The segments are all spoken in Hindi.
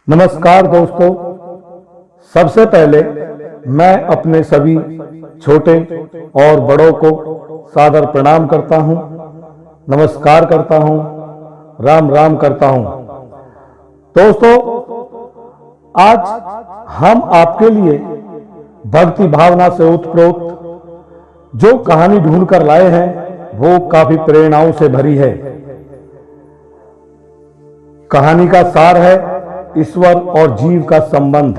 नमस्कार दोस्तों। सबसे पहले मैं अपने सभी छोटे और बड़ों को सादर प्रणाम करता हूं, नमस्कार करता हूं, राम राम करता हूं। दोस्तों, आज हम आपके लिए भक्ति भावना से ओतप्रोत जो कहानी ढूंढ कर लाए हैं वो काफी प्रेरणाओं से भरी है। कहानी का सार है ईश्वर और जीव का संबंध।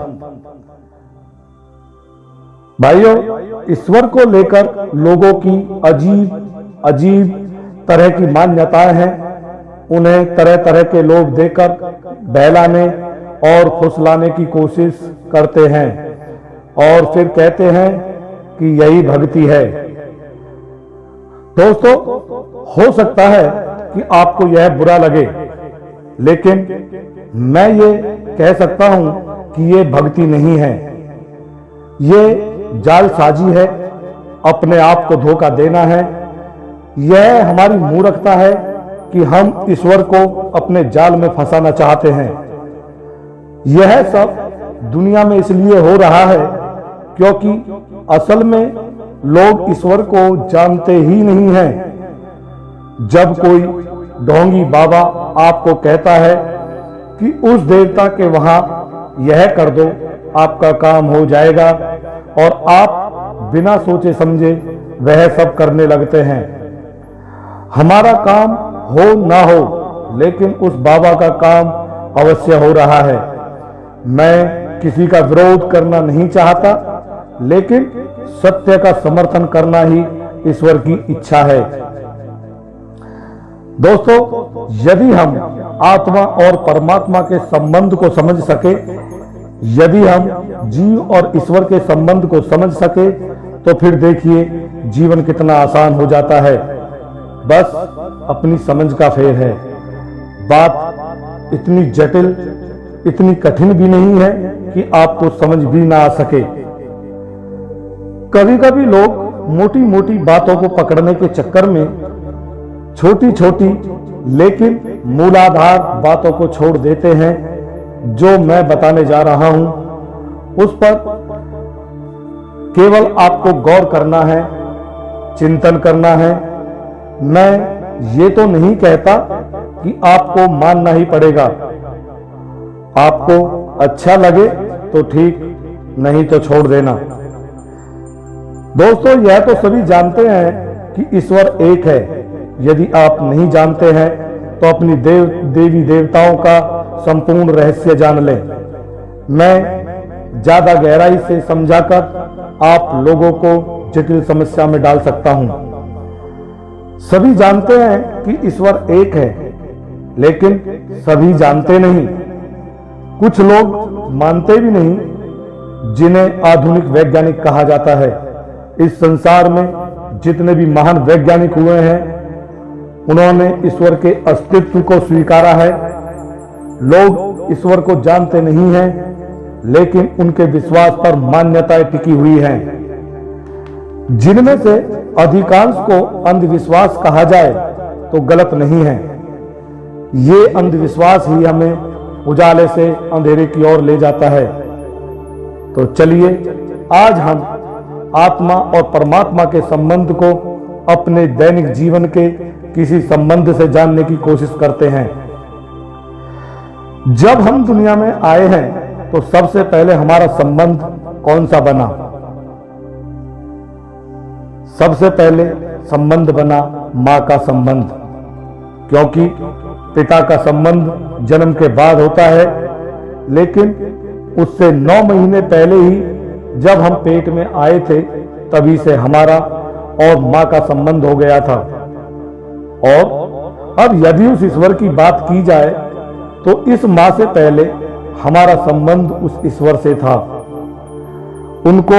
भाइयों, ईश्वर को लेकर लोगों की अजीब तरह की मान्यताएं हैं। उन्हें तरह तरह के लोग देकर बहलाने और फुसलाने की कोशिश करते हैं और फिर कहते हैं कि यही भक्ति है। दोस्तों, हो सकता है कि आपको यह बुरा लगे, लेकिन मैं ये कह सकता हूं कि ये भक्ति नहीं है, ये जालसाजी है, अपने आप को धोखा देना है। यह हमारी मूर्खता है कि हम ईश्वर को अपने जाल में फंसाना चाहते हैं। यह सब दुनिया में इसलिए हो रहा है क्योंकि असल में लोग ईश्वर को जानते ही नहीं हैं। जब कोई ढोंगी बाबा आपको कहता है कि उस देवता के वहां यह कर दो, आपका काम हो जाएगा, और आप बिना सोचे समझे वह सब करने लगते हैं। हमारा काम हो ना हो, लेकिन उस बाबा का काम अवश्य हो रहा है। मैं किसी का विरोध करना नहीं चाहता, लेकिन सत्य का समर्थन करना ही ईश्वर की इच्छा है। दोस्तों, यदि हम आत्मा और परमात्मा के संबंध को समझ सके, यदि हम जीव और ईश्वर के संबंध को समझ सके, तो फिर देखिए जीवन कितना आसान हो जाता है। बस अपनी समझ का फेर है। बात इतनी जटिल, इतनी कठिन भी नहीं है कि आपको समझ भी ना आ सके। कभी कभी लोग मोटी मोटी बातों को पकड़ने के चक्कर में छोटी छोटी लेकिन मूलाधार बातों को छोड़ देते हैं। जो मैं बताने जा रहा हूं उस पर केवल आपको गौर करना है, चिंतन करना है। मैं ये तो नहीं कहता कि आपको मानना ही पड़ेगा। आपको अच्छा लगे तो ठीक, नहीं तो छोड़ देना। दोस्तों, यह तो सभी जानते हैं कि ईश्वर एक है। यदि आप नहीं जानते हैं तो अपनी देवी देवताओं का संपूर्ण रहस्य जान लें। मैं ज्यादा गहराई से समझाकर आप लोगों को जटिल समस्या में डाल सकता हूं। सभी जानते हैं कि ईश्वर एक है, लेकिन सभी जानते नहीं। कुछ लोग मानते भी नहीं, जिन्हें आधुनिक वैज्ञानिक कहा जाता है। इस संसार में जितने भी महान वैज्ञानिक हुए हैं, उन्होंने ईश्वर के अस्तित्व को स्वीकारा है। लोग ईश्वर को जानते नहीं हैं, लेकिन उनके विश्वास पर मान्यताएं टिकी हुई हैं, जिनमें से अधिकांश को अंधविश्वास कहा जाए तो गलत नहीं है। ये अंधविश्वास ही हमें उजाले से अंधेरे की ओर ले जाता है। तो चलिए, आज हम आत्मा और परमात्मा के संबंध को अपने दैनिक जीवन के किसी संबंध से जानने की कोशिश करते हैं। जब हम दुनिया में आए हैं तो सबसे पहले हमारा संबंध कौन सा बना? सबसे पहले संबंध बना मां का संबंध, क्योंकि पिता का संबंध जन्म के बाद होता है, लेकिन उससे 9 महीने पहले ही जब हम पेट में आए थे, तभी से हमारा और मां का संबंध हो गया था। और अब यदि उस ईश्वर की बात की जाए तो इस मां से पहले हमारा संबंध उस ईश्वर से था। उनको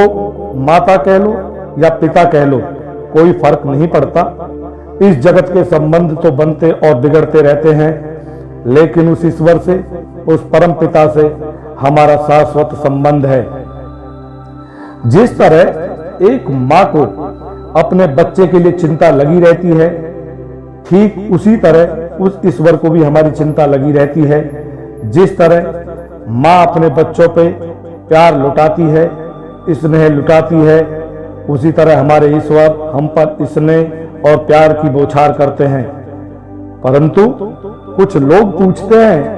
माता कह लो या पिता कह लो, कोई फर्क नहीं पड़ता। इस जगत के संबंध तो बनते और बिगड़ते रहते हैं, लेकिन उस ईश्वर से, उस परम पिता से हमारा शाश्वत संबंध है। जिस तरह एक मां को अपने बच्चे के लिए चिंता लगी रहती है, ठीक उसी तरह उस ईश्वर को भी हमारी चिंता लगी रहती है। जिस तरह माँ अपने बच्चों पे प्यार लुटाती है, स्नेह लुटाती है, उसी तरह हमारे ईश्वर हम पर स्नेह और प्यार की बौछार करते हैं। परंतु कुछ लोग पूछते हैं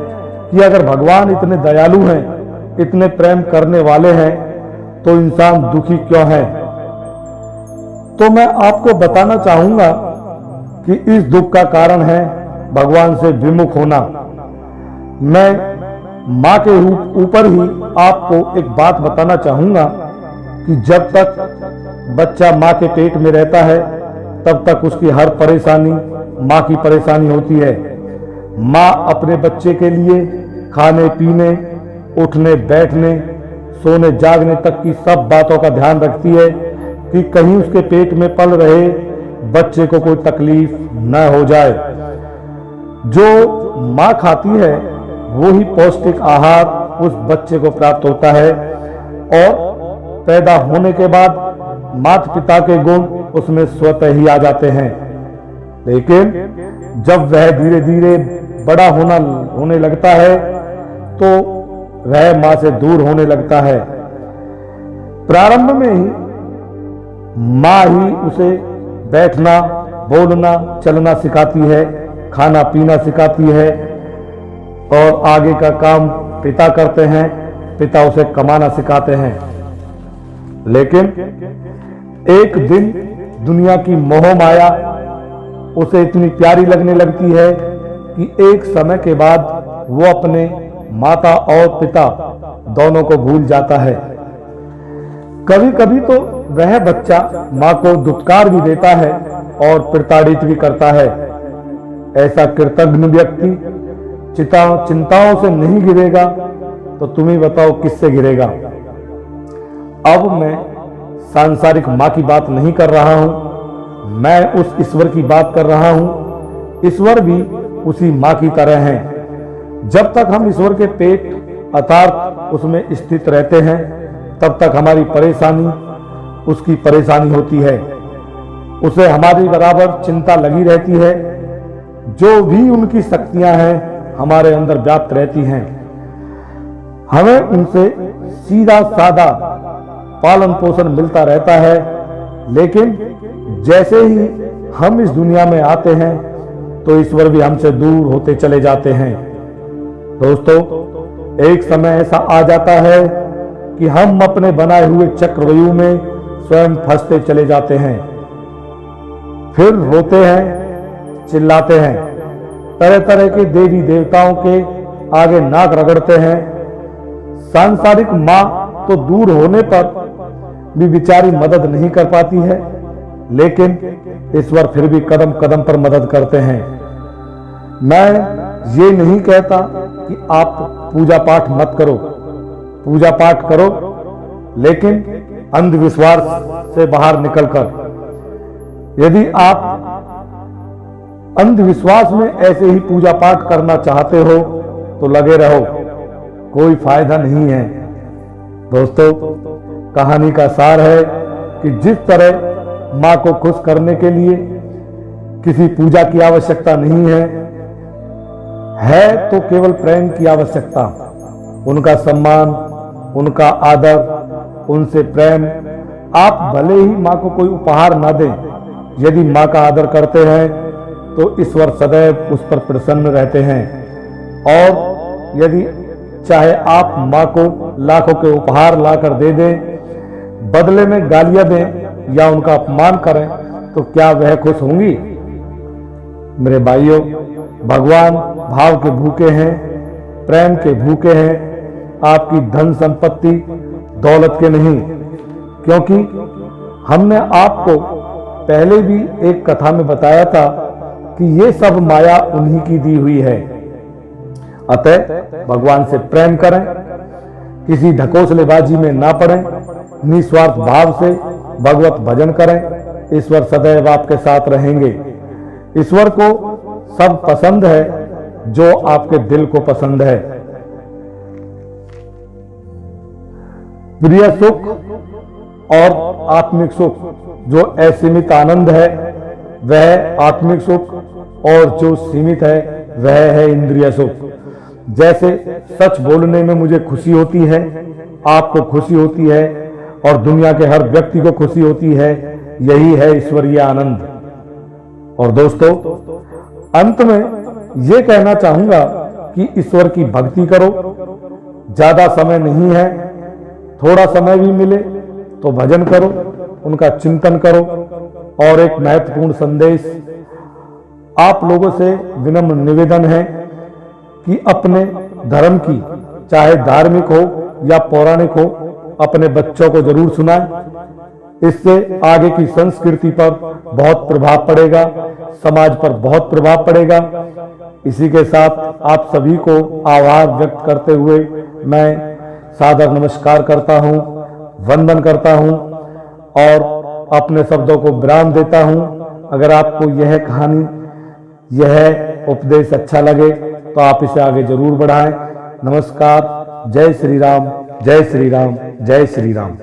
कि अगर भगवान इतने दयालु हैं, इतने प्रेम करने वाले हैं, तो इंसान दुखी क्यों है? तो मैं आपको बताना चाहूंगा कि इस दुख का कारण है भगवान से विमुख होना। मैं माँ के ऊपर ही आपको एक बात बताना चाहूंगा कि जब तक बच्चा माँ के पेट में रहता है तब तक उसकी हर परेशानी माँ की परेशानी होती है। माँ अपने बच्चे के लिए खाने पीने, उठने बैठने, सोने जागने तक की सब बातों का ध्यान रखती है कि कहीं उसके पेट में पल रहे बच्चे को कोई तकलीफ न हो जाए। जो माँ खाती है वो ही पौष्टिक आहार उस बच्चे को प्राप्त होता है और पैदा होने के बाद माता पिता के गुण उसमें स्वतः ही आ जाते हैं। लेकिन जब वह धीरे धीरे बड़ा होने लगता है तो वह माँ से दूर होने लगता है। प्रारंभ में ही माँ ही उसे बैठना, बोलना, चलना सिखाती है, खाना पीना सिखाती है और आगे का काम पिता करते हैं, पिता उसे कमाना सिखाते हैं। लेकिन एक दिन दुनिया की मोह माया उसे इतनी प्यारी लगने लगती है कि एक समय के बाद वो अपने माता और पिता दोनों को भूल जाता है। कभी कभी तो वह बच्चा माँ को दुत्कार भी देता है और प्रताड़ित भी करता है। ऐसा कृतज्ञ व्यक्ति चिंताओं से नहीं गिरेगा तो तुम ही बताओ किससे गिरेगा। अब मैं सांसारिक माँ की बात नहीं कर रहा हूं, मैं उस ईश्वर की बात कर रहा हूं। ईश्वर भी उसी माँ की तरह हैं। जब तक हम ईश्वर के पेट अर्थात उसमें स्थित रहते हैं तब तक हमारी परेशानी उसकी परेशानी होती है, उसे हमारी बराबर चिंता लगी रहती है। जो भी उनकी शक्तियां हैं हमारे अंदर व्याप्त रहती हैं। हमें उनसे सीधा साधा पालन पोषण मिलता रहता है। लेकिन जैसे ही हम इस दुनिया में आते हैं तो ईश्वर भी हमसे दूर होते चले जाते हैं। दोस्तों, एक समय ऐसा आ जाता है कि हम अपने बनाए हुए चक्रव्यूह में स्वयं फंसते चले जाते हैं, फिर रोते हैं, चिल्लाते हैं, तरह तरह के देवी देवताओं के आगे नाक रगड़ते हैं। सांसारिक माँ तो दूर होने पर भी बेचारी मदद नहीं कर पाती है, लेकिन ईश्वर फिर भी कदम कदम पर मदद करते हैं। मैं ये नहीं कहता कि आप पूजा पाठ मत करो, पूजा पाठ करो, लेकिन अंधविश्वास से बाहर निकलकर। यदि आप अंधविश्वास में ऐसे ही पूजा पाठ करना चाहते हो तो लगे रहो, कोई फायदा नहीं है। दोस्तों, कहानी का सार है कि जिस तरह माँ को खुश करने के लिए किसी पूजा की आवश्यकता नहीं है तो केवल प्रेम की आवश्यकता, उनका सम्मान, उनका आदर, उनसे प्रेम। आप भले ही माँ को कोई उपहार ना दें, यदि माँ का आदर करते हैं तो ईश्वर सदैव उस पर प्रसन्न रहते हैं। और यदि चाहे आप माँ को लाखों के उपहार लाकर दे दें, बदले में गालियां दें या उनका अपमान करें, तो क्या वह खुश होंगी? मेरे भाइयों, भगवान भाव के भूखे हैं, प्रेम के भूखे हैं, आपकी धन संपत्ति दौलत के नहीं। क्योंकि हमने आपको पहले भी एक कथा में बताया था कि ये सब माया उन्हीं की दी हुई है। अतः भगवान से प्रेम करें, किसी ढकोसलेबाजी में ना पड़ें, निस्वार्थ भाव से भगवत भजन करें। ईश्वर सदैव आपके साथ रहेंगे। ईश्वर को सब पसंद है जो आपके दिल को पसंद है। प्रिय सुख और आत्मिक सुख, जो असीमित आनंद है वह आत्मिक सुख, और जो सीमित है वह है इंद्रिय सुख। जैसे सच बोलने में मुझे खुशी होती है, आपको खुशी होती है और दुनिया के हर व्यक्ति को खुशी होती है, यही है ईश्वरीय आनंद। और दोस्तों, अंत में यह कहना चाहूंगा कि ईश्वर की भक्ति करो। ज्यादा समय नहीं है, थोड़ा समय भी मिले तो भजन करो, उनका चिंतन करो। और एक महत्वपूर्ण संदेश आप लोगों से विनम्र निवेदन है कि अपने धर्म की, चाहे धार्मिक हो या पौराणिक हो, अपने बच्चों को जरूर सुनाएं। इससे आगे की संस्कृति पर बहुत प्रभाव पड़ेगा, समाज पर बहुत प्रभाव पड़ेगा। इसी के साथ आप सभी को आभार व्यक्त करते हुए मैं सादर नमस्कार करता हूं, वंदन करता हूं और अपने शब्दों को विराम देता हूं। अगर आपको यह कहानी, यह उपदेश अच्छा लगे तो आप इसे आगे जरूर बढ़ाएं। नमस्कार। जय श्री राम, जय श्री राम, जय श्री राम।